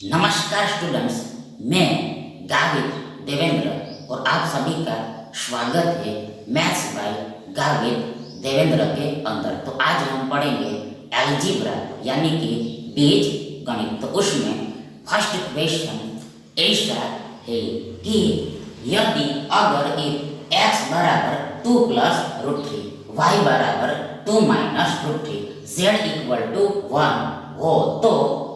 नमस्कार स्टूडेंट्स, मैं गावित देवेंद्र और आप सभी का स्वागत है मैथ्स बाय गावित देवेंद्र के अंदर। तो आज हम पढ़ेंगे अलजेब्रा यानी कि बीज गणित। तो उसमें फर्स्ट क्वेश्चन ऐसा है कि यदि अगर x बराबर 2 प्लस रूट 3, y बराबर 2 minus root 3, z equal to 1 हो तो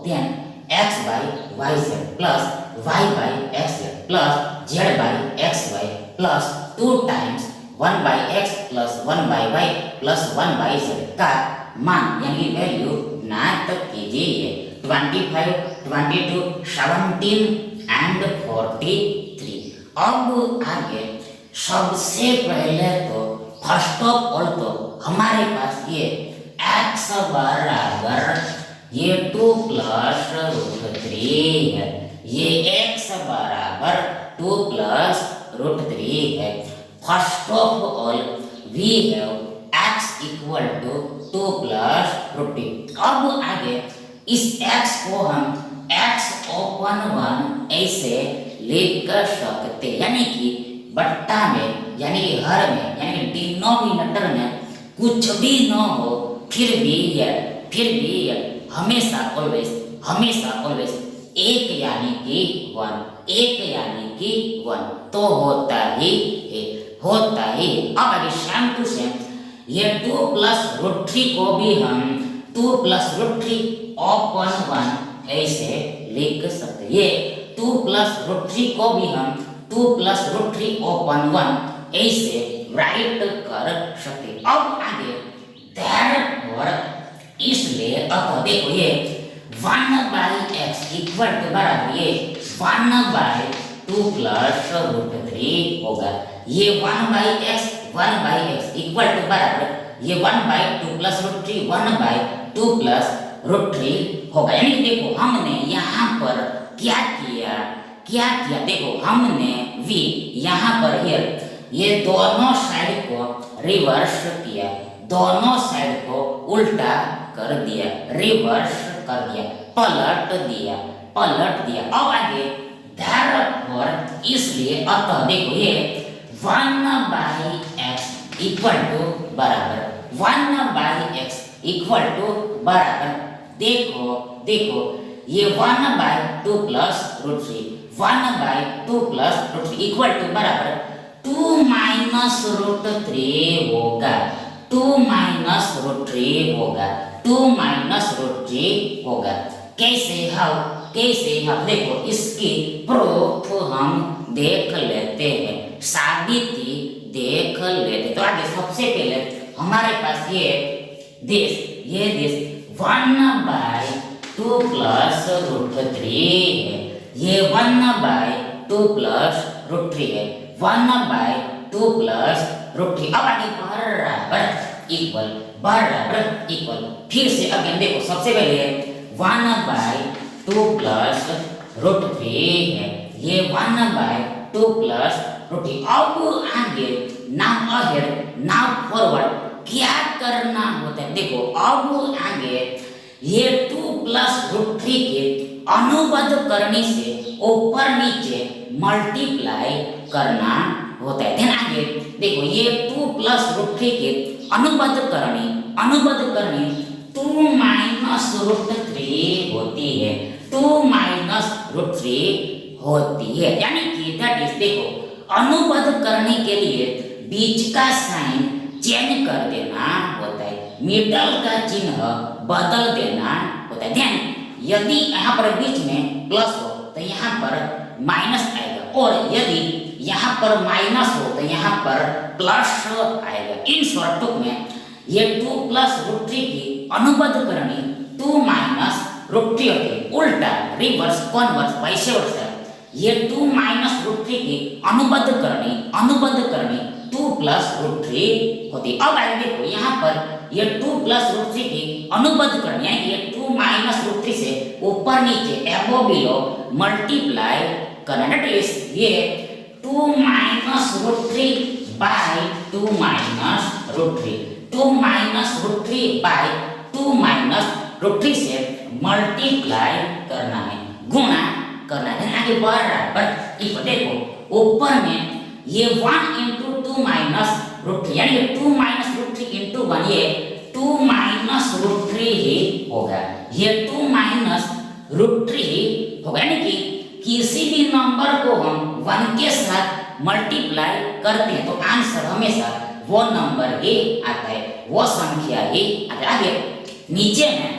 then x by yz plus y by xz plus z by xy plus 2 times 1 by x plus 1 by y plus 1 by z का मान यानी value ज्ञात कीजिए। 25, 22, 17 and 43। अब आगे सबसे पहले तो फर्स्ट ऑफ ऑल तो हमारे पास ये x बराबर ये 2 प्लस रूट 3 है, ये x बराबर 2 प्लस रूट 3 है। First of all we have x equal to 2 plus root 3। अब आगे इस x को हम x ओपन 1 ऐसे लिख कर सकते, यानी कि बट्टा में यानी कि हर में यानी कि डिनोमिनेटर में कुछ भी न हो फिर भी हमेशा ऑलवेज एक यानी कि 1 तो होता ही है। अब आगे सेम टू सेम ये 2 प्लस रूट 3 को भी हम 2 प्लस रूट 3 ओपन 1 ऐसे लिख सकते। ये 2 प्लस रूट 3 को भी हम 2 प्लस रूट 3 ओपन 1 ऐसे राइट कर सकते। अब आगे therefore इसलिए अब देखो ये 1 बाई x इक्वल टू बराबर ये 1 बाई 2 प्लस रूट 3 होगा। ये 1 बाई x इक्वल टू बराबर ये 1 by 2 plus root 3 1 by 2 plus root 3 होगा। यानी देखो हमने यहाँ पर क्या किया देखो हमने v यहाँ पर ये दोनों साइड को रिवर्स किया, दोनों साइड को उल्टा कर दिया, रिवर्स कर दिया, पलट दिया। अब आगे therefore इसलिए अतः देखो ये 1 बाई x इक्वल टू बराबर 1 बाई x इक्वल टू बराबर देखो ये 1 by 2 plus root 3 1 by 2 plus root 3 equal to बराबर 2 माइनस रूट 3 होगा। 2 माइनस रूट 3 होगा। कैसे हम देखो इसकी प्रूफ हम देख लेते हैं, साबिती देख लेते। तो आगे सबसे पहले हमारे पास ये देश 1 बाई 2 प्लस रूट 3 है, ये 1 बाई 2 प्लस रूट 3 है, 1 बाई 2 प्लस रूट 3। अब आगे बराबर इक्वल फिर से अगेन देखो सबसे पहले 1 बाई 2 प्लस रूट 3 है, ये 1 बाई 2 प्लस रूट 3। अब आगे नाउ फॉरवर्ड क्या करना होता है देखो। अब आगे ये 2 प्लस रूट 3 के अनुबद्ध करने से ऊपर नीचे मल्टीप्लाई करना होता है। ध्यान आगे देखो ये 2 प्लस रूट 3 के अनुबद्ध करनी 2 माइनस रूट 3 होती है, 2 माइनस रूट 3 होती है। यानी कि दैट इज देखो अनुबद्ध करने के लिए बीच का साइन चेंज कर देना होता है, मिडल का चिन्ह बदल देना होता है। ध्यान यदि यहाँ पर बीच में प्लस हो तो यहाँ पर माइनस आएगा, और यदि यहाँ पर माइनस हो तो यहाँ पर प्लस आएगा। इन शॉर्ट में ये 2 प्लस रूट 3 की अनुबद्ध करनी 2 माइनस रूट 3 होती है, उल्टा रिवर्स कॉन्वर्स वैसे वर्षा ये 2 माइनस रूट 3 की अनुबद्ध करनी 2 प्लस रूट 3 होती है। अब आगे देखो यहाँ पर ये 2 प्लस रूट 3 की अनुबद्ध करनी यानी ये 2 माइनस रूट 3 से ऊपर नीचे एबो बिलो मल्टीप्लाई करना, दैट इज ये 2 minus root 3 by 2 minus root 3, 2 minus root 3 by 2 minus root 3 से मल्टीप्लाई करना है, गुणा आगे बराबर इक्वल, देखो ऊपर में ये 1 इंटू 2 माइनस रूट 3, यानी 2 माइनस रूट 3 इंटू 1, ये 2 माइनस रूट 3 ही होगा, ये 2 माइनस रूट 3 ही होगा। यानी कि किसी भी नंबर को हम 1 के साथ मल्टीप्लाई करते हैं तो आंसर हमेशा वो नंबर ही आता है, वो संख्या ही आता है। आगे नीचे में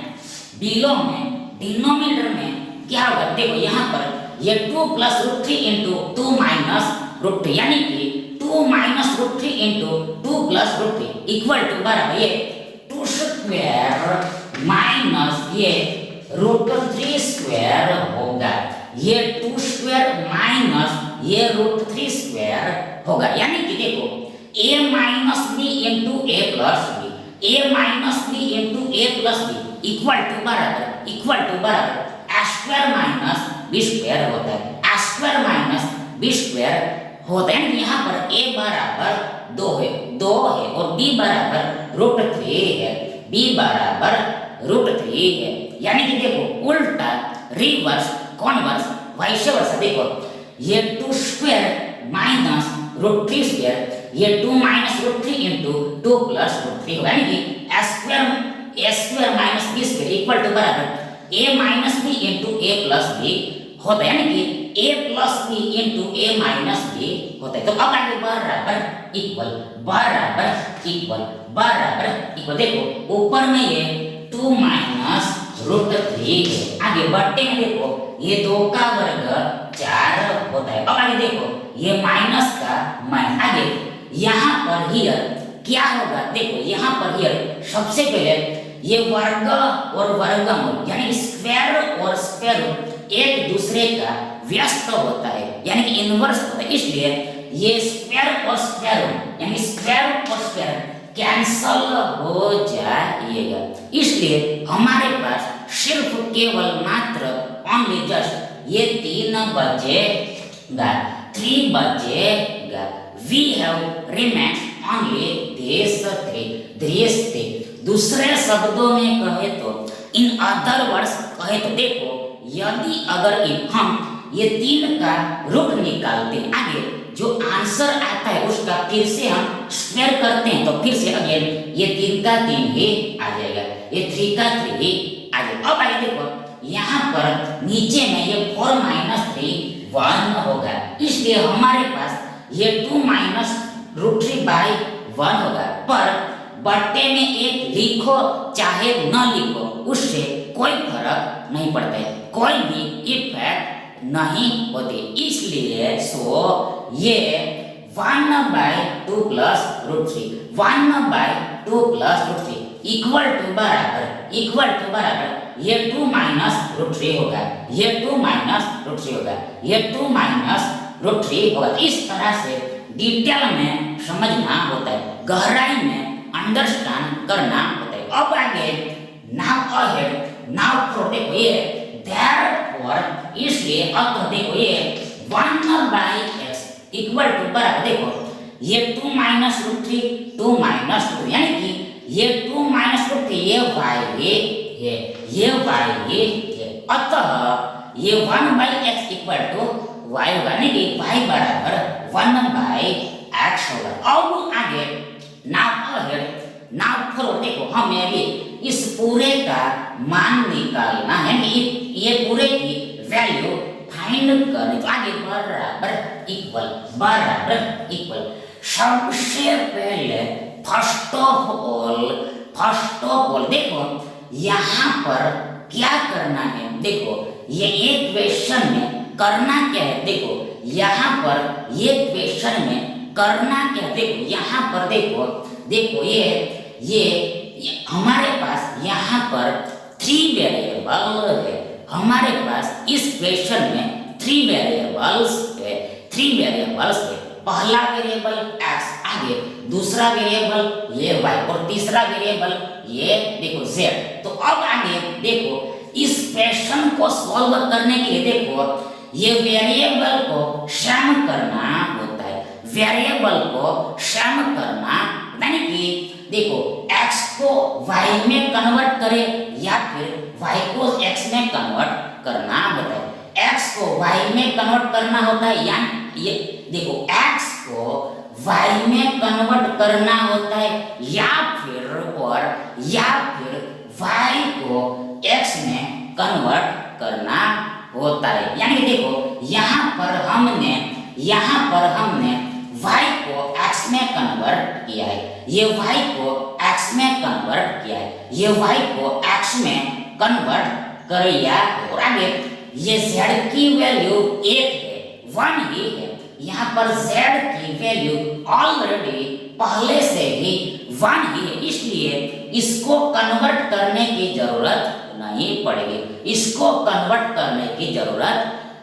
बिलो में डिनोमिनेटर में क्या होगा, देखो यहाँ पर ये 2 plus root 3 into 2 minus root 3, यानी कि 2 minus root 3 into 2 plus root 3 equal to बराबर ये 2 स्क्वायर माइनस ये रूट 3 स्क्वायर होगा, ये 2 स्क्वायर माइनस ये रूट 3 स्क्वायर होगा। यानी कि देखो a minus B into A plus B, a minus B into A plus B equal to बराबर a square minus B square होता है, a square minus B square होता है। यहाँ पर a बराबर 2 है और b बराबर रूट 3 है, b बराबर रूट 3 है। यानी कि देखो उल्टा रिवर्स कॉन्वर्स वैसे वर्सा, देखो ये 2 स्क्वायर माइनस रूट 3 स्क्वायर, ये 2 minus root 3 into 2 plus root 3 होगा, यानी कि a square minus b square equal to बराबर a minus b into A plus B होता है, यानी कि a plus B into A minus B होता है। तो अब आगे बराबर इक्वल, देखो ऊपर में ये 2 माइनस रूट 3 है, आगे बट्टे में देखो ये 2 का वर्ग 4 होता है। अब आगे देखो ये माइनस का माइनस, आगे यहाँ पर हियर क्या होगा, देखो यहाँ पर हियर सबसे पहले ये वर्ग और वर्गमूल यानी स्क्वायर और स्क्वायर रूट एक दूसरे का व्यस्त होता है, यानी कि इनवर्स होता है, इसलिए ये स्क्वायर और स्क्वायर रूट यानी स्क्वायर और स्क्वायर कैंसल हो जाएगा, इसलिए हमारे पास सिर्फ केवल मात्र ओनली जस्ट ये 3 बचेगा, we have remained only these three। दूसरे शब्दों में कहे तो इन अदर वर्ड्स कहे तो देखो यदि अगर हम ये 3 का रूट निकालते हैं, आगे जो आंसर आता है उसका फिर से हम स्क्वायर करते हैं तो फिर से अगेन ये 3 का 3 ही आ जाएगा, ये 3 का 3 ही आ जाएगा। अब आगे देखो यहाँ पर नीचे में ये 4 माइनस 3 1 होगा, इसलिए हमारे पास ये 2 माइनस रूट 3 बाई 1 होगा, पर बट्टे में एक लिखो चाहे न लिखो उससे कोई फर्क नहीं पड़ता है, कोई भी इफेक्ट नहीं होती, इसलिए ये 1 by 2 plus root 3 1 by 2 plus root 3 equal to बराबर ये 2 माइनस रूट 3 होगा, ये 2 माइनस रूट 3 होगा, ये 2 माइनस रूट 3 होगा। इस तरह से डिटेल में समझना होता है, गहराई में अंडरस्टैंड करना होता है। अब आगे नाउ अहेड नाउ फ्रो, देखो ये देयरफॉर इसलिए अब देखो ये 1 बाई x इक्वल टू बराबर, देखो ये 2 माइनस रूट 3 2 माइनस रूट, यानी कि ये 2 माइनस रूट 3 ये y है, ये y है, अतः ये 1 by x equal to y होगा, यानी कि y बराबर 1 बाई x होगा। अब आगे नाउ अहेड नाउ फ्रो, देखो हमें अभी इस पूरे का मान निकालना है, ये पूरे की वैल्यू फाइंड करनी, तो आगे बराबर इक्वल सबसे पहले फर्स्ट ऑफ ऑल देखो यहाँ पर क्या करना है, देखो ये एक क्वेश्चन में करना क्या है, देखो यहाँ पर ये क्वेश्चन में करना क्या है, देखो यहाँ पर देखो ये हमारे पास यहाँ पर 3 वेरिएबल है, हमारे पास इस क्वेश्चन में 3 वेरिएबल्स है, पहला वेरिएबल x, आगे दूसरा वेरिएबल ये y और तीसरा वेरिएबल ये देखो z। तो अब आगे देखो इस क्वेश्चन को सॉल्व करने के लिए देखो ये वेरिएबल को सम करना होता है, वेरिएबल को सम करना, यानी कि देखो x को y में कन्वर्ट करें या फिर y को x में कन्वर्ट करना होता है। x को y में कन्वर्ट करना होता है, यानी ये देखो x को y में कन्वर्ट करना होता है या फिर y को x में कन्वर्ट करना होता है। यानी कि देखो यहाँ पर हमने y को x में कन्वर्ट किया है, ये y को x में कन्वर्ट किया है, ये y को x में कन्वर्ट कर लिया। और आगे ये z की वैल्यू 1 है, 1 ही है। यहाँ पर z की वैल्यू ऑलरेडी पहले से ही 1 ही है, इसलिए इसको कन्वर्ट करने की जरूरत नहीं पड़ेगी, इसको कन्वर्ट करने की जरूरत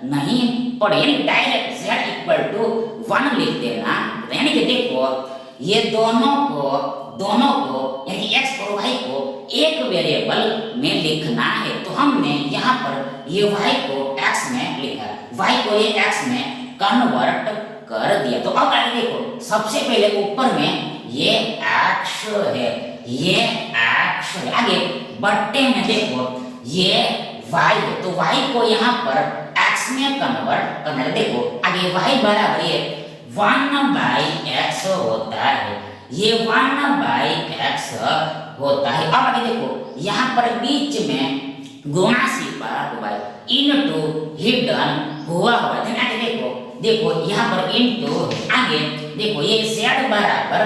नहीं पड़ेगी। डायरेक्ट z इक्वल टू 1 लिख देना। यानी कि देखो ये दोनों को यानी x और y को एक वेरिएबल में लिखना है, तो हमने यहाँ पर ये y को x में लिखा, y को ये x में कन्वर्ट कर दिया। तो अब आगे देखो सबसे पहले ऊपर में ये x है, ये x है। आगे बट्टे में देखो ये y है, तो y को यहाँ पर x में कन्वर्ट करना है। देखो आगे y बराबर ये 1/x होता है, ये 1/x होता है। अब आगे देखो यहाँ पर बीच में गुणा छिपा हुआ है, इनटू हिडन हुआ है। आगे देखो यहाँ पर इनटू आगे देखो ये z बराबर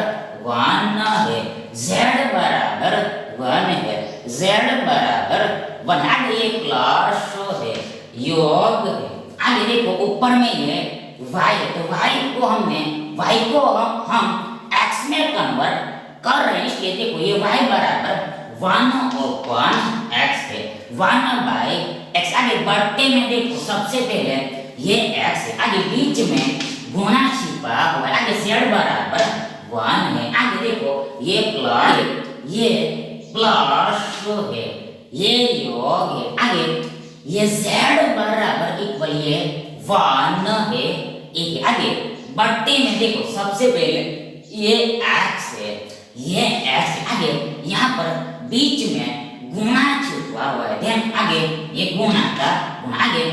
1 है, z बराबर 1 है, z बराबर 1। आगे ये प्लस है, योग है। आगे देखो ऊपर में ये y है, तो y को हम x में कन्वर्ट कर रहे हैं, इसलिए देखो ये y बराबर 1/x है, 1/x। आगे बट्टे में देखो सबसे पहले ये x है, आगे बीच में गुणा छिपा हुआ है, आगे z बराबर 1 है। आगे देखो ये प्लस है, ये योग है। आगे ये z बराबर इक्वल ये 1 है, एक। आगे बट्टे में देखो सबसे पहले ये x है, ये x है। आगे यहाँ पर बीच में गुणा छुपा हुआ है, ध्यान। आगे ये गुणा का गुणा, आगे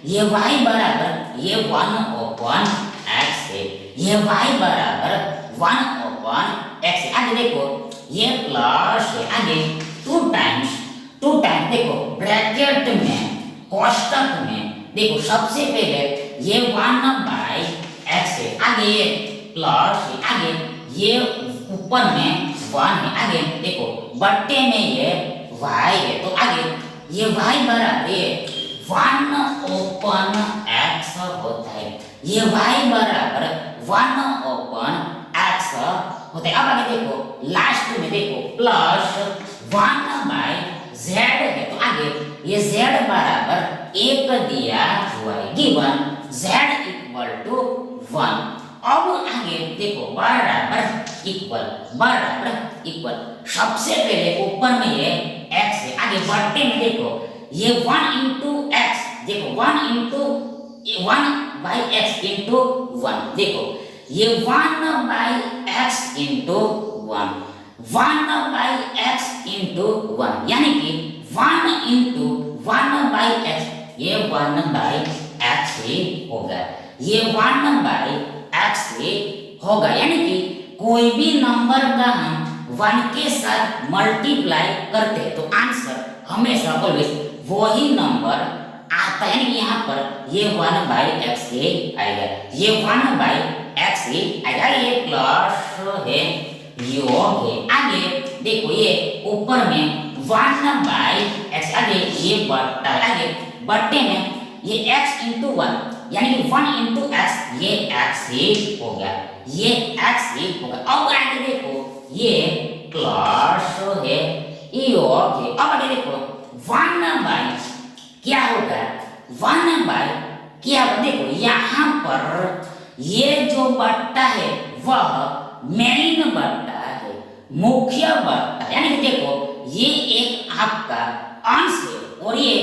ये y बराबर ये 1/x है, ये y बराबर 1/x है। आगे देखो ये प्लस है, आगे 2 टाइम्स देखो ब्रैकेट में कोष्टक में देखो सबसे पहले ये 1/x है, आगे ये प्लस है, आगे ये ऊपर में 1 है। आगे देखो बट्टे में ये y है, तो आगे ये y बराबर 1/x होता है, ये y बराबर 1/x होता है। अब आगे देखो लास्ट में देखो प्लस 1/z है, तो आगे ये z बराबर 1 दिया हुआ है, गिवन z इक्वल टू 1। अब आगे देखो बराबर इक्वल सबसे पहले ऊपर में ये x है, आगे बट्टे में देखो ये 1 into x, देखो 1/x into 1, देखो ये 1/x into 1 यानी कि 1 into 1/x, ये 1/x ही होगा, ये 1/x ही होगा। यानी कि कोई भी नंबर का हम 1 के साथ मल्टीप्लाई करते हैं तो आंसर हमेशा ऑलवेज वही नंबर आता है। यानी कि यहाँ पर ये 1/x ही आएगा, ये 1/x ही आएगा, ये प्लस है, योग है। आगे देखो ये ऊपर में 1/x, आगे ये बट्टा, आगे बट्टे में ये x into 1 यानी कि 1 into x, ये x ही होगा, ये x ही होगा। अब आगे देखो ये प्लस है, योग है। अब आगे देखो 1/, क्या होगा 1/, क्या होगा देखो यहाँ पर ये जो बट्टा है वह मेन बट्टा है, मुख्य बट्टा, यानी कि देखो ये एक आपका अंश है और ये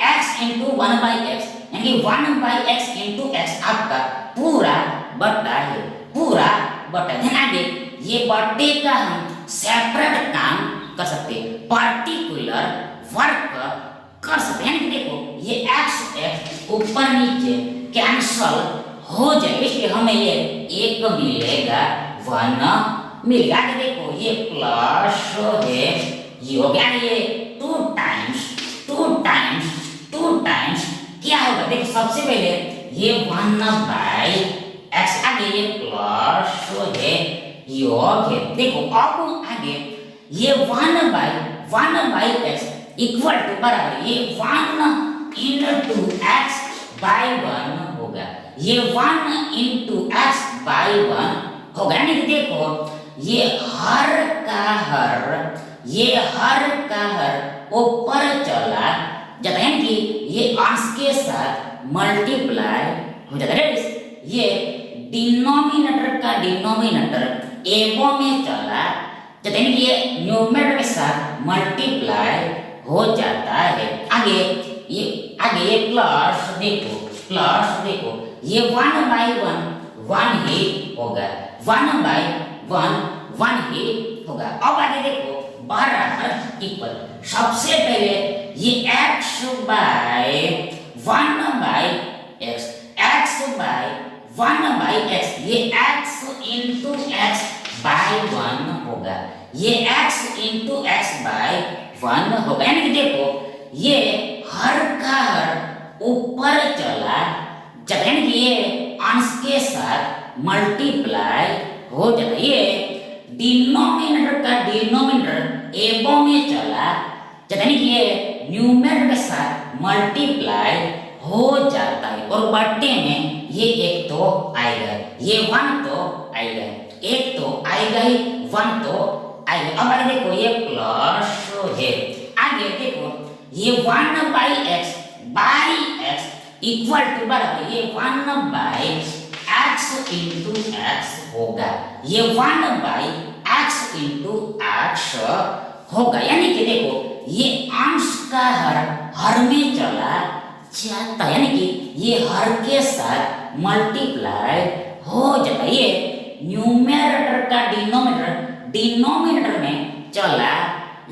x into 1/x यानी कि 1/x into x आपका पूरा बट्टा है, पूरा बट्टा। ध्यान आगे ये बट्टे का हम सेपरेट काम कर सकते हैं, पार्टिकुलर वर्क कर सकते हैं। यानी कि देखो ये एक्स एक्स ऊपर नीचे कैंसल हो जाए, इसलिए हमें ये एक मिलेगा, 1 मिलेगा। आगे देखो ये प्लस है, ये हो गया, ये 2 टाइम्स क्या होगा, देखो सबसे पहले ये 1/x, आगे ये प्लस है, योग है। देखो अब आगे ये 1/x इक्वल टू बराबर ये 1 into x/1 होगा, ये 1 into x/1 होगा। यानी कि देखो ये हर का हर ऊपर चला जाता है, यानी कि ये अंश के साथ मल्टीप्लाई हो जाता है। ये डिनोमिनेटर का डिनोमिनेटर एबो में चला जाता है, यानी कि ये न्यूमरेटर के साथ मल्टीप्लाई हो जाता है। आगे ये प्लस देखो ये 1/1 1 ही होगा, 1/1 ही होगा। अब आगे देखो बराबर इक्वल, सबसे पहले ये x/1/x ये x into x/1 होगा, ये x into x/1 होगा। यानी कि देखो ये हर का हर ऊपर चला जाता है, यानी कि ये अंश के साथ मल्टीप्लाई हो जाता है। ये डिनोमिनेटर का डिनोमिनेटर एबो में चला जाता है, यानी कि ये न्यूमरेटर के साथ मल्टीप्लाई हो जाता है। और बट्टे में ये एक तो आएगा, ये 1 तो आएगा, एक तो आएगा ही, 1 तो आएगा। अब आगे देखो ये प्लस है, आगे देखो ये 1/x इक्वल टू बराबर ये 1/x into x होगा, ये 1/x into x होगा। यानी कि देखो ये अंश का हर में चला जाता है, यानी कि ये हर के साथ मल्टीप्लाई हो जाता है। ये न्यूमरेटर का डिनोमिनेटर में चला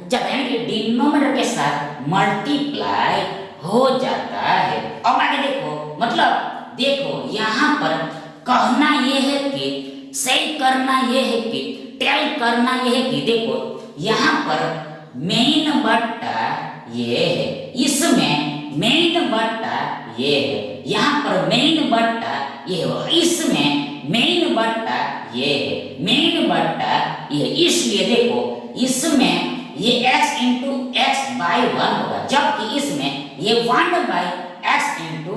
जाता है, यानी कि डिनोमिनेटर के साथ मल्टीप्लाई हो जाता है। अब आगे देखो, मतलब देखो यहाँ पर कहना ये है कि सही करना ये है कि टेल करना ये है कि देखो यहाँ पर मेन बट्टा ये है, इसमें मेन बट्टा ये है, यहाँ पर मेन बट्टा ये है, इसमें मेन बट्टा ये है, मेन बट्टा ये, इसलिए देखो इसमें ये x into x/1 होगा, जबकि इसमें ये 1/x into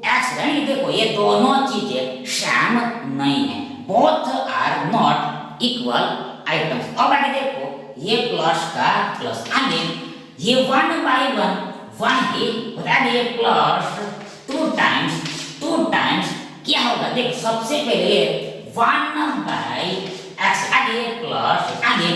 x। यानी देखो ये दोनों चीजें सेम नहीं है, both are not equal items. अब आगे देखो ये प्लस का प्लस, आगे ये 1/1 1 ही होता है, ये प्लस 2 टाइम्स क्या होगा, देखो सबसे पहले 1/x, आगे ये प्लस, आगे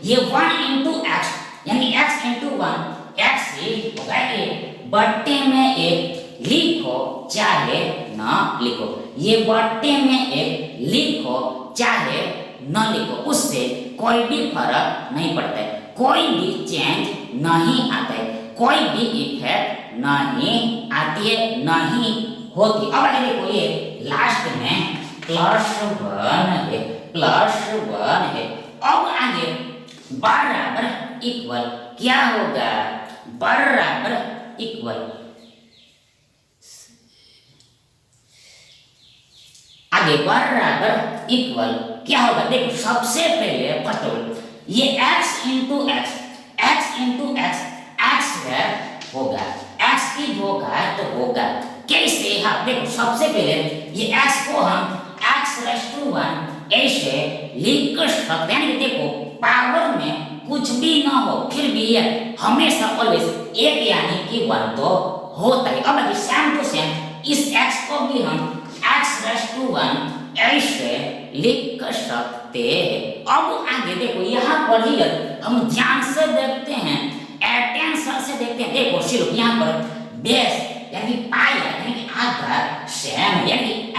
ये 1 into x, यानी x into 1 x ही होगा। ये बट्टे में एक लिखो चाहे ना लिखो, ये बट्टे में एक लिखो चाहे न लिखो, उससे कोई भी फर्क नहीं पड़ता है, कोई भी चेंज नहीं आता है, कोई भी इफेक्ट नहीं आती है, नहीं होती। अब आगे देखो ये लास्ट में +1 है। अब आगे बराबर इक्वल क्या होगा, बराबर इक्वल आगे बराबर इक्वल क्या होगा, देखो सबसे पहले फर्स्ट ये x into x होगा, x की होगा तो होगा कैसे, हाँ देखो सबसे पहले ये x को हम x⁻1 ऐसे लिख सकते हैं। देखो पावर में कुछ भी ना हो फिर भी ये हमेशा ऑलवेज एक यानी कि 1 तो होता है। अब सेम टू सेम इस x को भी हम x⁻1 ऐसे लिख सकते हैं। अब आगे देखो यहाँ पर ही हम ध्यान से देखते हैं, अटेंशन से देखते हैं, देखो सिर्फ यहाँ पर बेस यानी पाई यानी कि आधा सेम यानी x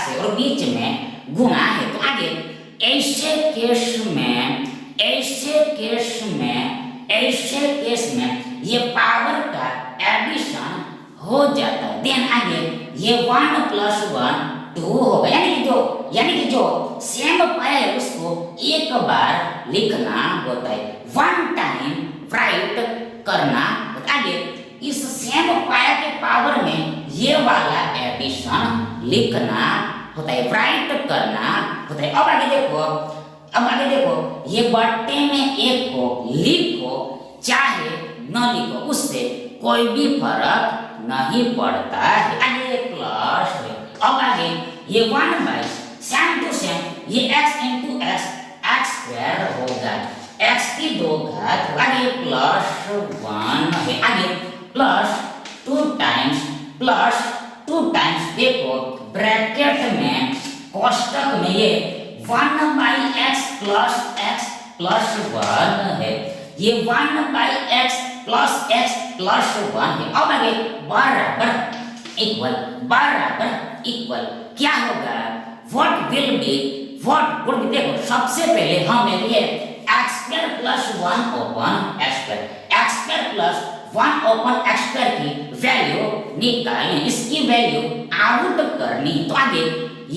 है और बीच में गुणा है। तो आगे ऐसे केस में ये पावर का एडिशन आगे ये 1 + 1 2 होगा, यानी कि जो सेम पाया है उसको एक बार लिखना होता है, वन टाइम राइट करना होता है। आगे इस सेम पाया के पावर में ये वाला एडिशन लिखना होता है, राइट करना होता है। अब आगे देखो ये बट्टे में एक को लिखो चाहे न लिखो, उससे कोई भी फर्क नहीं पड़ता है। आगे प्लस है। अब आगे ये 1 सेम टू सेम ये x इंटू x² होगा, x की 2 घात, आगे +1 है। आगे प्लस 2 टाइम्स देखो ब्रैकेट में कोष्टक में ये 1/x + 1 है, ये 1/x + x + 1 है। अब आगे बराबर इक्वल क्या होगा, व्हाट विल बी देखो सबसे पहले हमें लिए x² + 1/x² की वैल्यू निकालनी, इसकी वैल्यू आउट करनी। तो आगे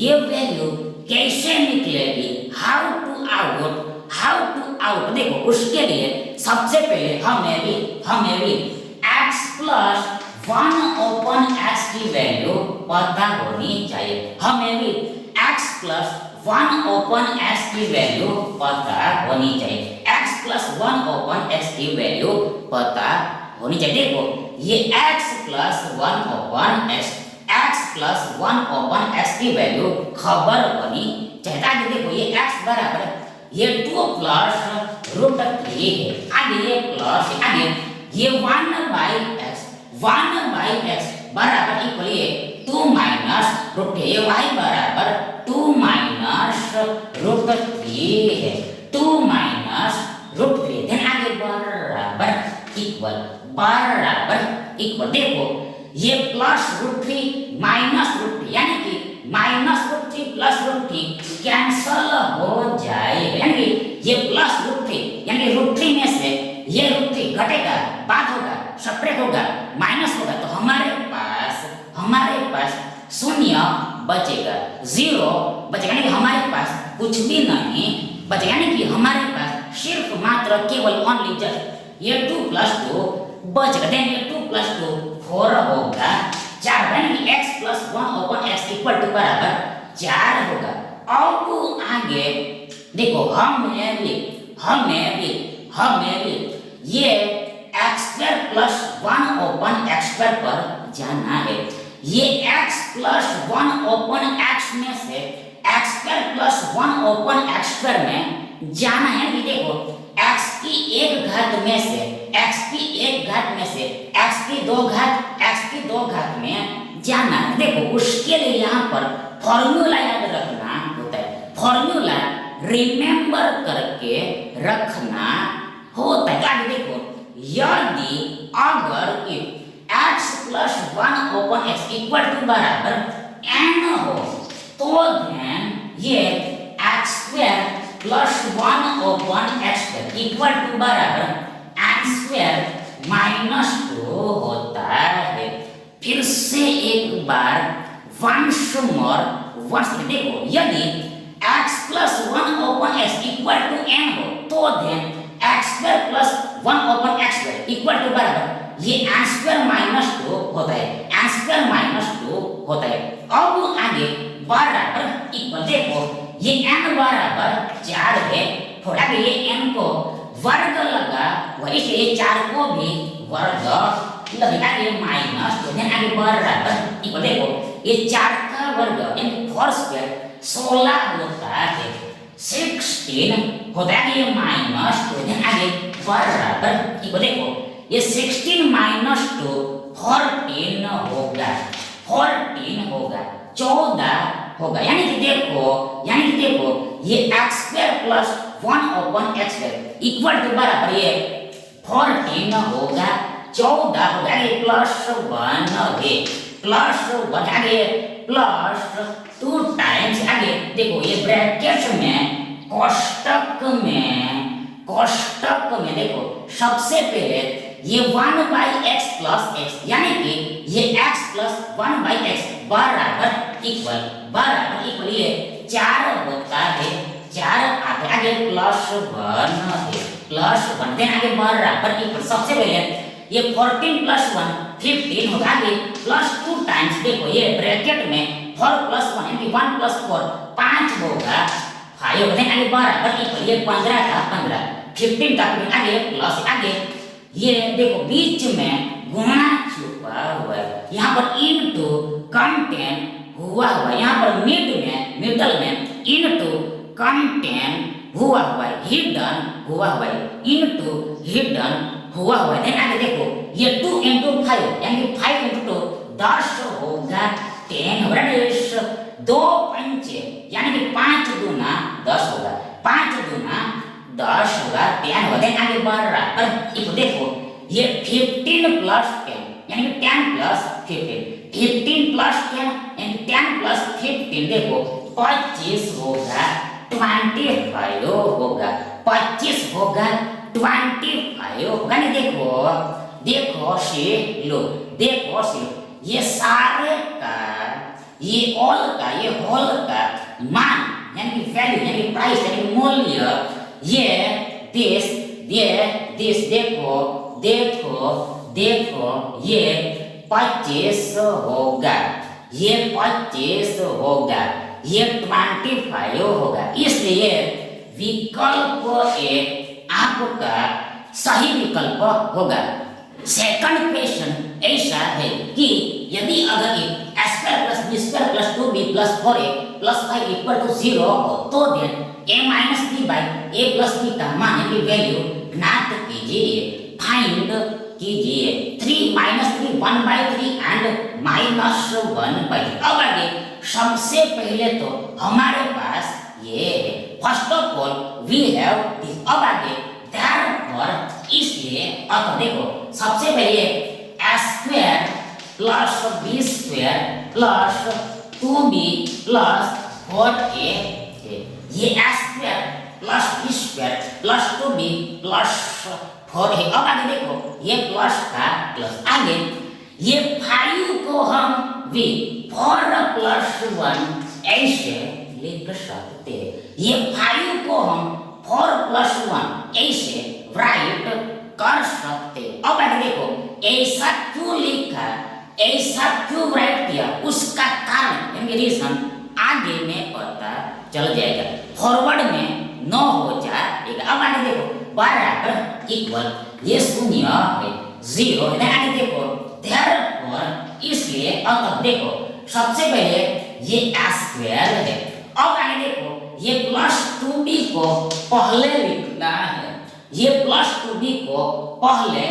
ये वैल्यू कैसे निकलेगी, हाउ टू आउट देखो उसके लिए सबसे पहले हमें भी x + 1/x की वैल्यू पता होनी चाहिए, हमें भी x + 1/x की वैल्यू पता होनी चाहिए, x + 1/x की वैल्यू पता होनी चाहिए। देखो ये x + 1/x की वैल्यू खबर होनी चाहिए। आगे देखो ये x बराबर ये 2 + √3 है, आगे ये प्लस, आगे ये 1/x बराबर इक्वल ये 2 - √3, ये y बराबर 2 - √3 है, 2 - √3, देन आगे बराबर इक्वल देखो ये +√3 - √3 यानी कि -√3 + √3 कैंसल हो जाएगा, यानी ये +√3 यानी √3 में से ये √3 घटेगा, बाद होगा, सब्ट्रैक्ट होगा, माइनस होगा, तो हमारे पास 0 बचेगा, 0 बचेगा, यानी कि हमारे पास कुछ भी नहीं बचेगा, यानी कि हमारे पास सिर्फ मात्र केवल ओनली जस्ट ये 2 + 2 बचेगा, देन ये 2 + 2 4 होगा, 4, यानी कि x + 1/x = बराबर 4 होगा। अब आगे देखो हमें भी ये x² + 1/x² पर जाना है, ये x + 1/x में से x² + 1/x² में जाना है, कि देखो x की 1 घात में से x की 2 घात में जाना है। देखो उसके लिए यहाँ पर फॉर्मूला याद रखना होता है, फॉर्मूला रिमेंबर करके रखना होता है। आगे देखो यदि अगर x + 1/x = बराबर n हो तो then ये x² + 1/x² = बराबर n² - 2 होता है। फिर से एक बार वंस देखो यदि x + 1/x = n हो तो then x² + 1/x² = बराबर ये n² - 2 होता है, n² - 2 होता है। अब आगे बराबर इक्वल देखो ये n बराबर 4 है, थोड़ा आगे ये n को वर्ग लगा वही से ये 4 को भी वर्ग लगेगा, ये -2, देन आगे बराबर इक्वल देखो ये 4 का वर्ग यानी 4² 16 होता है, 16 होता है, ये -2, देन आगे बराबर इक्वल देखो ये 16 - 2 14 होगा, 14 होगा, यानी कि देखो ये x² + 1/x² = बराबर ये 14 होगा, 14 होगा, ये +1 है, +1 आगे +2 टाइम्स, आगे देखो ये ब्रैकेट में कोष्टक में देखो सबसे पहले ये 1/x प्लस x यानी कि ये x प्लस 1/x बराबर इक्वल ये 4 होता है, 4 आगे प्लस 1 है, प्लस 1 देन आगे बराबर इक्वल। सबसे पहले ये 14 प्लस 1 15 होगा, आगे प्लस 2 टाइम्स देखो ये ब्रैकेट में 4 प्लस 1 यानी 1 प्लस 4 5 होगा, 5 होगा देन आगे बराबर इक्वल। ये 15 का 15 15 का फिर आगे प्लस आगे ये देखो बीच में गुणा छुपा हुआ है, यहाँ पर इनटू कंटेंट हुआ है, यहाँ पर मिडल में इनटू कंटेंट हुआ है, हिडन हुआ है, इनटू हिडन हुआ है। देन आगे देखो ये 2 into 5 यानी 5 into 2 10 होगा, 10 होगा, 2 पंचे यानी कि 5 दूना 10 होगा, 5 दूना 10 होगा, 10 होगा। देन आगे बराबर इको देखो ये 15 प्लस 10 यानी कि 10 प्लस 15, 15 प्लस 10 यानी 10 प्लस 15 देखो 25 होगा, 25 होगा, 25 होगा, 25 होगा। नहीं देखो सी लो ये सारे का ये ऑल का ये होल का मान यानी कि वैल्यू यानी प्राइस यानी मूल्य ये दिस देखो ये 25 होगा, ये 25 होगा, ये 25 होगा। इसलिए विकल्प ए आपका सही विकल्प होगा। सेकंड क्वेश्चन ऐसा है कि यदि अगर a square plus b square plus 2b plus 4a plus 5 equal to 0 हो तो then a minus b by a plus b का मान की वैल्यू ज्ञात कीजिए, फाइंड कीजिए। 3 माइनस 3 1/3 एंड माइनस 1/3। अब आगे सबसे पहले तो हमारे पास ये है, first of all we have this. अब आगे therefore इसलिए अब देखो सबसे पहले a square plus b square plus 2b plus 4a ये a square plus b square plus 2b plus 4a। अब आगे देखो ये प्लस का प्लस, आगे ये 5 को हम v 4 प्लस 1 ऐसे लिख सकते हैं, ये 5 को हम 4 प्लस 1 ऐसे राइट कर सकते। अब आगे देखो ऐसा क्यों लिखा, ऐसा क्यों राइट किया, उसका कारण यानी रीजन आगे में पता चल जाएगा, फॉरवर्ड में 9 हो जाएगा। अब आगे देखो बराबर इक्वल ये 0 है 0 है। आगे देखो therefore इसलिए अब देखो सबसे पहले ये a स्क्वायर है। अब आगे देखो ये प्लस 2b को पहले लिखना है, ये प्लस 2b को पहले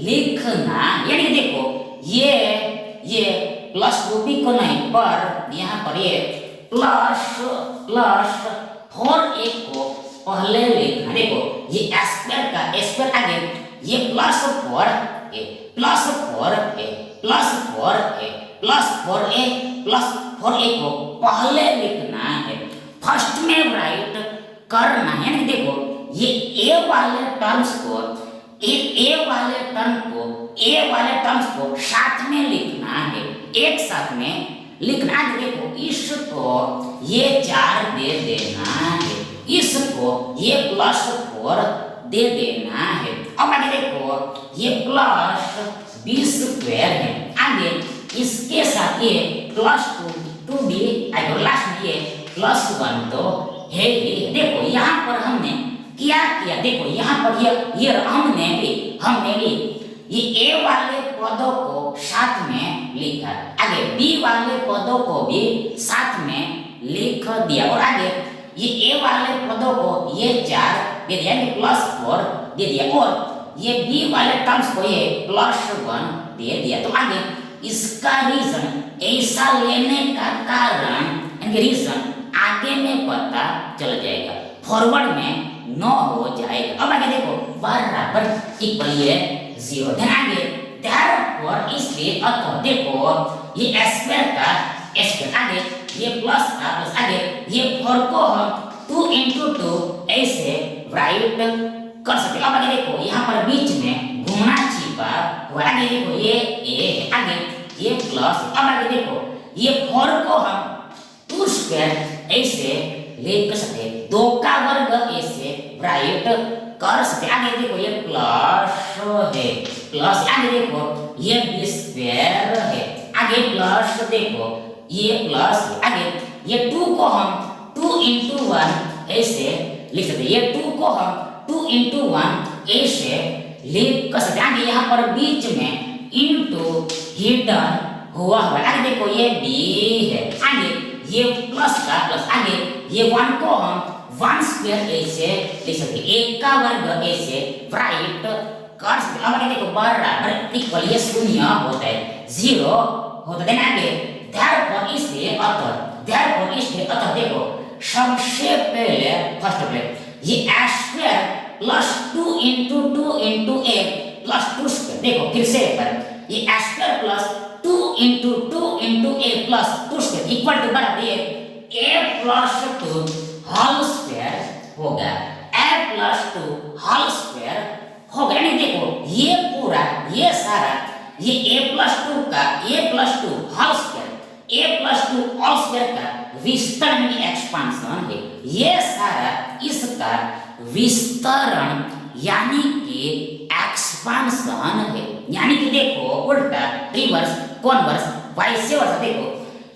लिखना यानी देखो ये प्लस 2b को नहीं पर यहाँ पर ये प्लस 4a को पहले लिखना। देखो ये स्क्वायर का स्क्वायर आगे ये plus 4a plus 4a plus 4a plus 4a plus 4a को पहले लिखना है, फर्स्ट में राइट करना है। यानी देखो ये a वाले टर्म्स को a वाले टर्म्स को साथ में लिखना है, एक साथ में लिखना है। देखो इसको ये 4 दे देना है, इसको ये प्लस 4 दे देना है। अब आगे देखो ये प्लस b स्क्वायर है, आगे इसके साथ ये प्लस 2b आगे लास्ट में ये प्लस 1 तो है ही। देखो यहाँ पर हमने क्या किया, देखो यहाँ पर ये हमने भी ये a वाले पदों को साथ में लिखा, आगे b वाले पदों को भी साथ में लिख दिया और आगे ये a वाले पदों को ये 4 दे दिया, प्लस 4 दे दिया और ये b वाले टर्म्स को ये प्लस 1 दे दिया। तो आगे इसका रीजन ऐसा लेने का कारण रीजन आगे में पता चल जाएगा, फॉरवर्ड में 9 हो जाएगा। अब आगे देखो बराबर इक्वल ये 0 देन आगे therefore इसलिए अतः देखो ये स्क्वायर का स्क्वायर आगे ये प्लस का प्लस आगे ये 4 को हम 2 into 2 ऐसे राइट कर सकते। अब आगे देखो यहाँ पर बीच में घूमना चाहिए बार आगे देखो ये ए है, आगे ये प्लस, अब आगे देखो ये 4 को हम 2 स्क्वायर ऐसे लिख सकते, 2 का वर्ग ऐसे राइट कर सकते। आगे देखो ये प्लस है, प्लस आगे देखो ये बी स्क्वायर है, आगे प्लस देखो ये प्लस है, आगे ये 2 को हम 2 into 1 ऐसे लिख सकते, ये 2 को हम 2 into 1 ऐसे लिख कर सकते। आगे यहाँ पर बीच में इंटू हिडन हुआ हुआ, आगे देखो ये बी है, आगे ये प्लस का प्लस, आगे ये 1 को हम 1 स्क्वायर ऐसे लिख सकते, 1 का वर्ग ऐसे राइट कर सकते। अब आगे देखो बराबर इक्वल ये शून्य होता है, 0 होता है, आगे therefore इसलिए अतः देखो सबसे पहले फर्स्ट पे ये a square plus 2 into 2 into a plus 2 square, देखो फिर से एक बार ये a square plus 2 into 2 into a plus 2 square equal to बराबर ये a प्लस 2 होल स्क्वायर होगा, a प्लस 2 होल स्क्वायर होगा। यानी देखो ये पूरा ये सारा ये a प्लस 2 का a plus 2 whole square, a plus 2 whole square का विस्तार में एक्सपांशन है, ये सारा इसका विस्तारण यानी कि एक्सपांशन है। यानी कि देखो उल्टा रिवर्स कॉन्वर्स वाइस वर्सा, देखो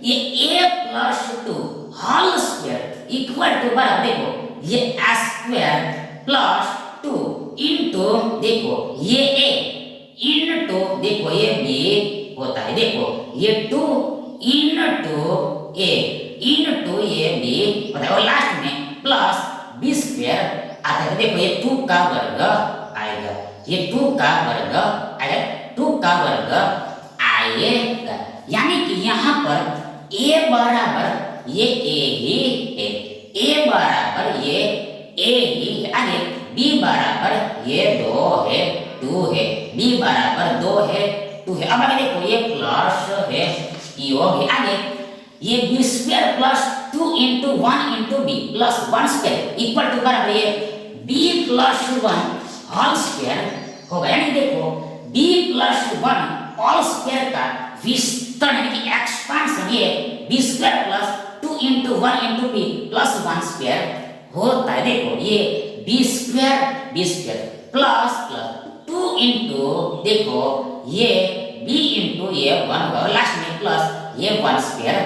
ये a plus 2 whole square equal to बराबर देखो ये a स्क्वायर प्लस 2 इनटू देखो ये a इनटू देखो ये b होता है, देखो ये 2 इनटू a इनटू ये b होता है, और लास्ट में प्लस b स्क्वायर आता है, देखो ये 2 का वर्ग आएगा, ये 2 का वर्ग आएगा, 2 का वर्ग आएगा। यानी कि यहाँ पर a बराबर ये a ही है, a बराबर ये a ही है, आगे b बराबर ये 2 है, 2 है, b बराबर 2 है, 2 है। अब आगे देखो ये प्लस है, योग है, आगे ये b square plus 2 into 1 into b plus 1 square equal to बराबर ये b प्लस 1 होल स्क्वायर होगा। यानी देखो b प्लस 1 होल स्क्वायर का विस्तार यानी कि एक्सपांशन ये b square plus 2 into 1 into b plus 1 square होता है। देखो ये b स्क्वायर प्लस 2 into देखो ये b into ये 1 होगा, लास्ट में प्लस ये 1 स्क्वायर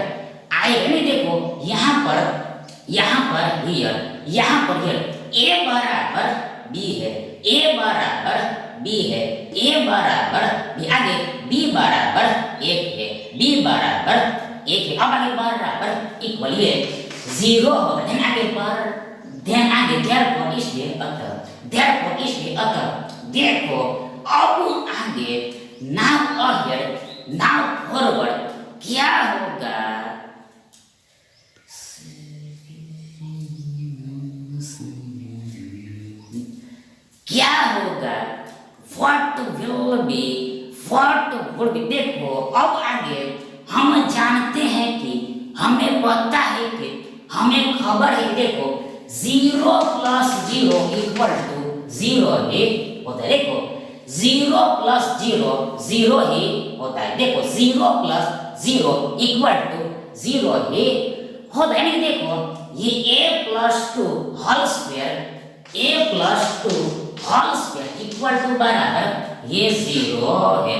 आएगा। नहीं देखो यहाँ पर हियर a बराबर b है, a बराबर b है, a बराबर b, आगे b बराबर 1 है, b बराबर 1 है। अब आगे बराबर इक्वल ये 0 होगा, ध्यान आगे therefore इसलिए अतः देखो अब आगे now ahead now forward क्या होगा, क्या होगा, what will be देखो अब आगे हम जानते हैं कि हमें पता है कि हमें खबर है, देखो 0 प्लस 0 इक्वल टू 0 ही होता है, देखो 0 प्लस 0 0 ही होता है, देखो 0 प्लस 0 इक्वल टू 0 ही होता है। देखो ये a plus 2 whole square equal to बराबर ये 0 है,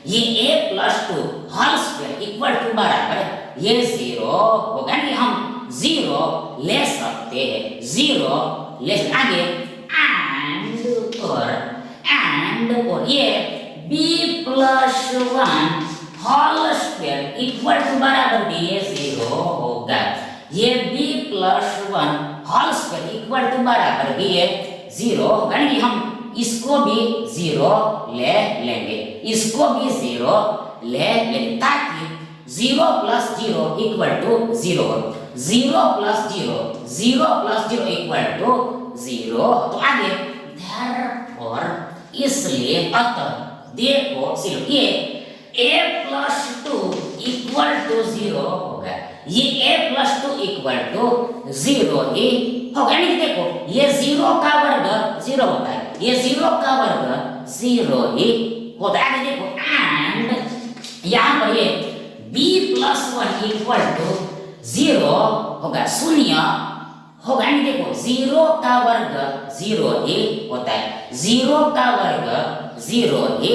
ये a plus 2 whole square equal to बराबर ये 0 होगा। यानी हम 0 ले सकते हैं, 0 ले सकते आगे एंड और ये b plus 1 whole square equal to बराबर भी ये 0 होगा, ये b plus 1 whole square equal to बराबर भी ये 0 होगा। यानी हम इसको भी 0 ले लेंगे, इसको भी 0 ले लेंगे, ताकि 0 plus 0 equal to 0, 0 plus 0 equal to 0। तो आगे therefore इसलिए अतः देखो सिर्फ ये a प्लस 2 इक्वल टू 0 होगा, ये a प्लस 2 इक्वल टू 0 ही होगा। यानी देखो ये 0 का वर्ग 0 होता है, ये 0 का वर्ग 0 ही होता है। आगे देखो एंड यहाँ पर ये b+1 इक्वल टू 0 होगा, शून्य होगा। यानी देखो 0 का वर्ग 0 ही होता है, 0 का वर्ग 0 ही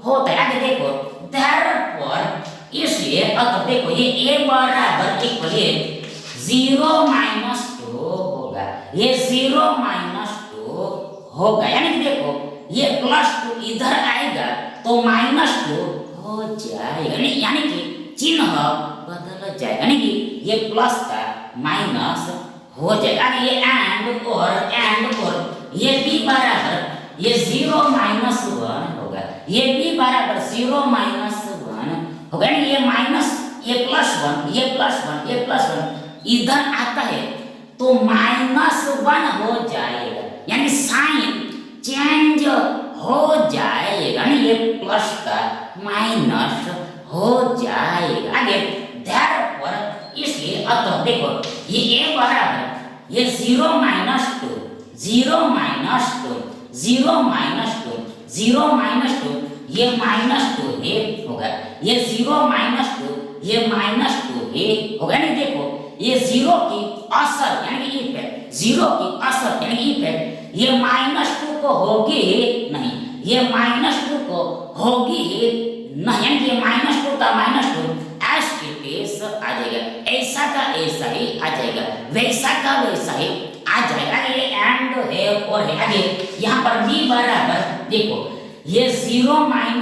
होता है। आगे देखो therefore इसलिए अतः देखो ये a बराबर इक्वल 0 - 2 होगा, ये 0 - 2 होगा। यानी कि देखो ये +2 इधर आएगा तो -2 हो जाएगा, यानी कि चिन्ह बदल जाएगा, यानी कि ये प्लस का माइनस हो जाएगा। ये एंड और ये b बराबर ये 0 - 1 होगा, ये b बराबर 0 - 1 होगा। यानी ये माइनस ये +1 ये +1 ये +1 इधर आता है तो -1 हो जाएगा, यानी साइन चेंज हो जाएगा, यानी ये प्लस का माइनस हो जाएगा। आगे therefore इसलिए अतः देखो ये a बराबर ये 0 - 2 0 - 2 0 - 2 0 - 2 ये -2 ही होगा, ये 0 - 2 ये -2 ही होगा। यानी देखो ये 0 की असर यानी कि इफेक्ट 0 की असर यानी कि इफेक्ट ये -2 को होगी नहीं, ये -2 को होगी नहीं, यानी कि -2 का -2 एज इट इज आ जाएगा, ऐसा का ऐसा ही आ जाएगा, वैसा का वैसा ही आ जाएगा। ये एंड है और है। आगे यहाँ पर b बराबर देखो ये 0 - 1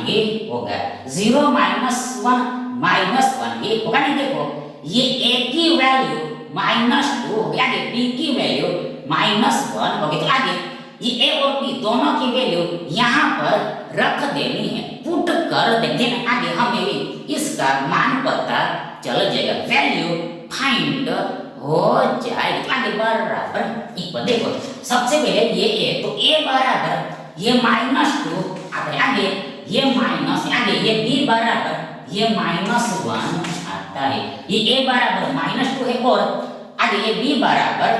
ये होगा, 0 - 1 ये होगा। नहीं देखो ये a की वैल्यू -2 हो गया, आगे b की वैल्यू -1 हो गई। तो आगे ये a और b दोनों की वैल्यू यहाँ पर रख देनी है, पुट कर देते हैं। आगे हमें इसका मान पता चल जाएगा, वैल्यू फाइंड हो जाएगी। तो आगे बराबर इक्वल देखो सबसे पहले ये a, तो a बराबर ये -2 आता है, आगे ये माइनस, आगे ये b बराबर ये -1 आता है, ये a बराबर -2 है और आगे ये b बराबर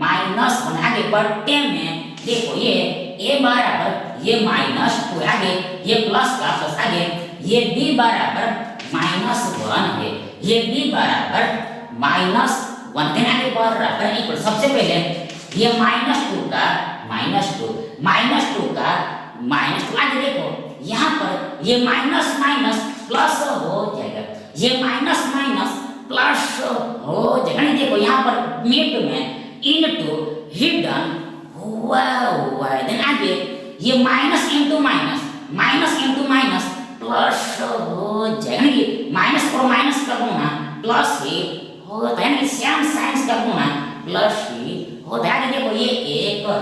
-1। आगे बट्टे में देखो ये a बराबर ये -2 है, आगे ये प्लस का प्लस, आगे ये b बराबर -1 है, ये b बराबर -1 देन आगे बराबर इक्वल सबसे पहले ये -2 का -2 का -2, आगे देखो यहाँ पर ये माइनस माइनस प्लस हो जाएगा, ये माइनस माइनस प्लस हो जाएगा। नहीं देखो यहाँ पर मिड में इनटू हिडन हुआ है, देन आगे ये माइनस इंटू माइनस प्लस हो जाएगा। ये माइनस और माइनस का गुणा प्लस ही होता है, यानी सेम साइंस का गुणा प्लस ही होता है। आगे देखो ये एक है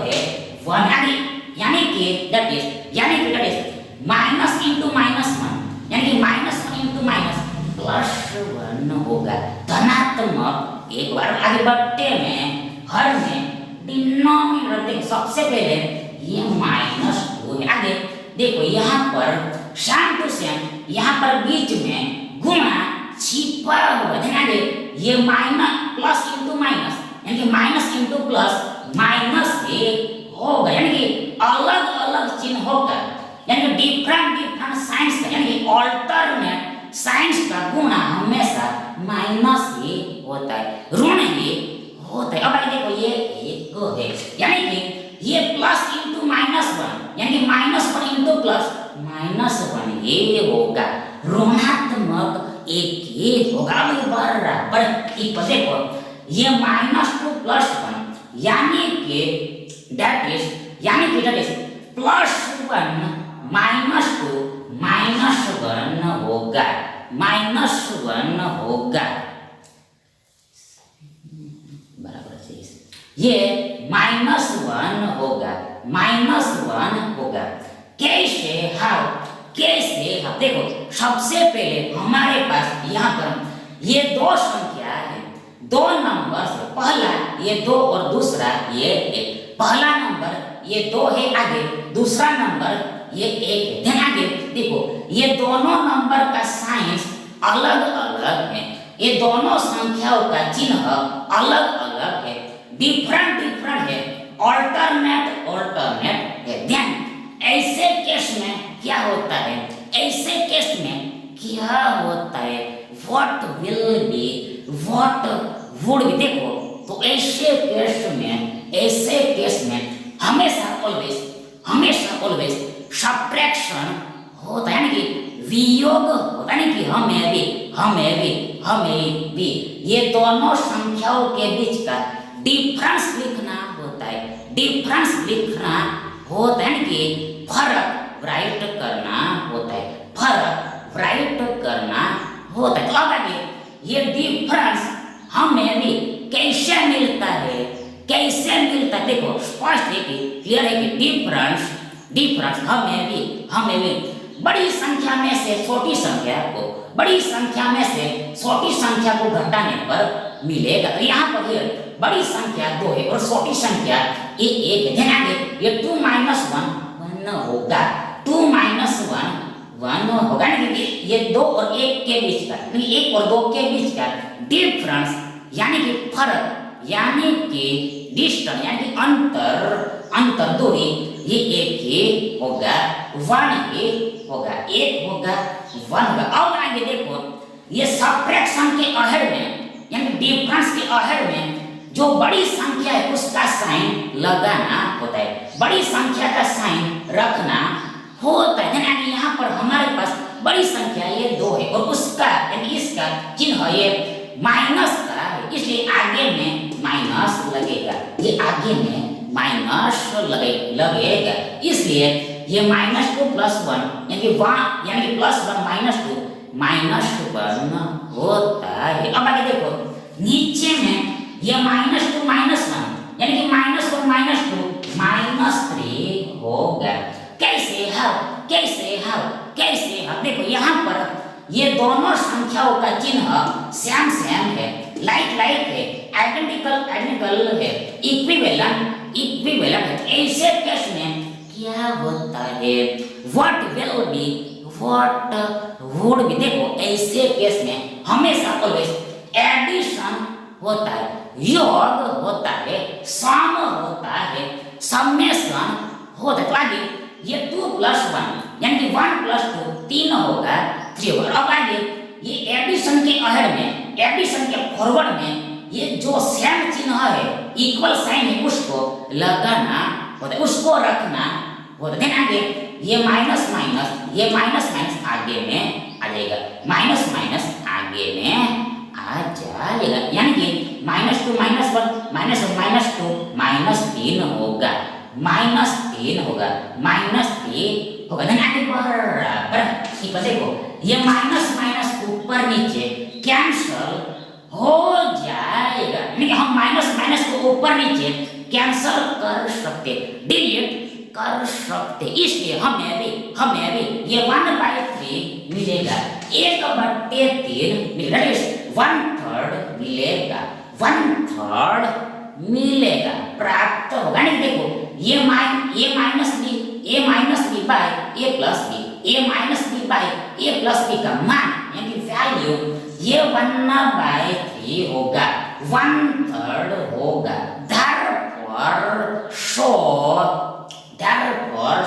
1, आगे यानी कि दैट इज माइनस इंटू -1 यानी कि -1 इंटू +1 होगा, धनात्मक एक बार। आगे बट्टे में हर में डिनोमिनेटर देखो सबसे पहले ये -2 है, आगे देखो यहाँ पर सेम टू सेम यहाँ पर बीच में गुणा छिपा हुआ है, आगे ये माइनस प्लस इंटू माइनस यानी कि माइनस इंटू प्लस माइनस होगा, यानी कि अलग अलग चिन्ह होगा, यानी कि डिफरेंट साइंस का यानी कि ऑल्टरनेट साइंस का गुणा हमेशा माइनस ही होता है, ऋण ही होता है। अब आगे देखो ये एक है, यानी कि ये प्लस इंटू -1 यानी कि -1 इंटू प्लस -1 ये होगा, ऋणात्मक एक ही होगा। अब बराबर इक्वल देखो ये -2 + 1 यानी कि दैट इज +1 - 2 -1 होगा, -1 होगा बराबर से ये -1 होगा, -1 होगा। कैसे हाउ देखो सबसे पहले हमारे पास यहाँ पर ये दो संख्या है, दो नंबर से, पहला ये 2 और दूसरा ये 1, पहला नंबर ये 2 है, आगे दूसरा नंबर ये 1 है। ध्यान आगे देखो ये दोनों नंबर का साइंस अलग अलग है, ये दोनों संख्याओं का चिन्ह अलग अलग है, डिफरेंट है, ऑल्टरनेट है। ध्यान ऐसे केस में क्या होता है, ऐसे केस में क्या होता है, what will be, what would be. देखो तो ऐसे केस में हमेशा ऑलवेज सब्ट्रैक्शन होता है, यानी कि वियोग होता है, कि हमें भी ये दोनों संख्याओं के बीच का डिफरेंस लिखना होता है, कि फर्क राइट करना होता है, तो अब आगे ये डिफरेंस हमें भी कैसे मिलता है, देखो स्पष्ट है कि क्लियर है कि डिफरेंस हमें भी बड़ी संख्या में से छोटी संख्या को घटाने पर मिलेगा। तो यहाँ पर ये बड़ी संख्या 2 है और छोटी संख्या ये 1 है। ध्यान आगे ये 2 - 1 होगा, 2 - 1 होगा, ये 2 और 1 के बीच का, 1 और 2 के बीच का डिफरेंस यानी कि फर्क, यानी कि डिस्टेंस, यानी कि अंतर दूरी, ये 1 ही होगा, 1 ही होगा, 1 होगा, 1 होगा। अब आगे देखो ये सब्ट्रैक्शन के अहेड में, यानी डिफरेंस के अहेड में जो बड़ी संख्या है उसका साइन लगाना होता है, बड़ी संख्या का साइन रखना होता है। यानी यहाँ पर हमारे पास बड़ी संख्या ये 2 है और उसका यानी इसका चिन्ह ये माइनस का है, इसलिए आगे में माइनस लगेगा, ये आगे में माइनस लगेगा, इसलिए ये -2 + 1 यानी कि +1 - 2 -1 होता है। अब आगे देखो नीचे में ये -2 - 1 यानी कि -1 - 2 -3 होगा। कैसे देखो यहाँ पर ये दोनों संख्याओं का चिन्ह सेम है, लाइक है, आइडेंटिकल है, इक्विवेलेंट है। ऐसे केस में क्या होता है, what will be, what would be. देखो ऐसे केस में हमेशा ऑलवेज एडिशन होता है, योग होता है, सम होता है, समेशन होता है। तो आगे ये 2 + 1 यानी कि 1 + 2 3 होगा, 3 होगा। अब आगे ये एडिशन के अहेड में, एडिशन के फॉरवर्ड में ये जो सेम चिन्ह है, इक्वल साइन है, उसको लगाना होता है, उसको रखना होता है। आगे ये माइनस आगे में आ जाएगा, माइनस आगे में आ जाएगा, यानी कि -2 - 1 -1 -2 -3 होगा, -3 होगा। देन आगे बराबर ठीक है। देखो ये माइनस ऊपर नीचे कैंसल हो जाएगा, यानी कि हम माइनस को ऊपर नीचे कैंसल कर सकते, डिलीट कर सकते, इसलिए हमें भी ये 1/3 मिलेगा, 1/3 मिलेगा, 1/3 मिलेगा, प्राप्त होगा। नहीं देखो ये minus B, a minus B by a plus B, a minus B by a plus B का मान यानी कि वैल्यू ये 1/3 होगा, 1/3 होगा। therefore